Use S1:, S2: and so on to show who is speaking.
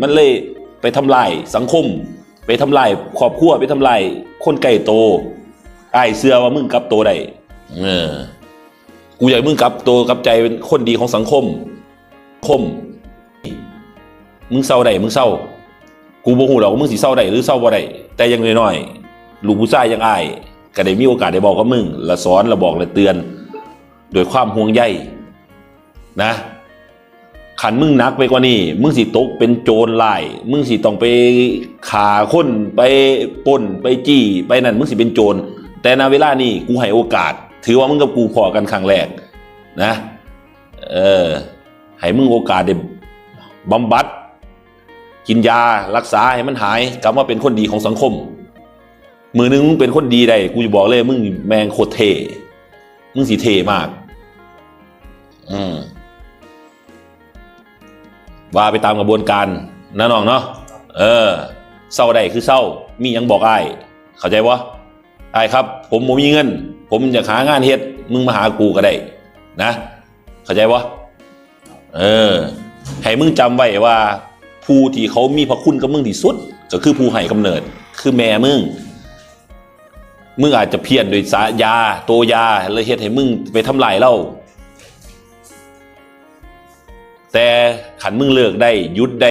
S1: มันเลยไปทำลายสังคมไปทำลายครอบครัวไปทำลายคนใกล้โตอ้ายเชื่อว่ามึงกลับโตได้กูอยากมึงกลับโตกลับใจเป็นคนดีของสังคมมึงเศร้าได้มึงเศร้ากูบ่ฮู้หรอกว่ามึงสิเศร้าได้หรือเศร้าบ่ได้แต่อย่างน้อยๆลูกผู้ชายอย่างอ้ายก็ได้มีโอกาสได้บอกกับมึงและสอนและบอกและเตือนโดยความห่วงใยนะขันมึงหนักไปกว่านี้มึงสิตกเป็นโจรลายมึงสิต้องไปฆ่าคนไปปล้นไปจี้ไปนั่นมึงสิเป็นโจรแต่ณเวลานี้กูให้โอกาสถือว่ามึงกับกูพอกันครั้งแรกนะให้มึงโอกาสได้บำบัดกินยารักษาให้มันหายกลับมาเป็นคนดีของสังคมมือนึงมึงเป็นคนดีได้กูจะบอกเลยมึงแมงโคตรเท่มึงสิเท่มากว่าไปตามกระบวนการนะน้องเนาะเศร้าได้คือเศร้ามียังบอกอ้ายเข้าใจวะอ้ายครับผมมีเงินผมอยากหางานเฮ็ดมึงมาหากูก็ได้นะเข้าใจวะให้มึงจำไว้ว่าผู้ที่เขามีพระคุณกับมึงที่สุดก็คือผู้ให้กำเนิดคือแม่มึงอาจจะเพี้ยนโดยสายาโตยาเลยเฮ็ดให้มึงไปทำลายเราแต่ขันมึงเลิกได้หยุดได้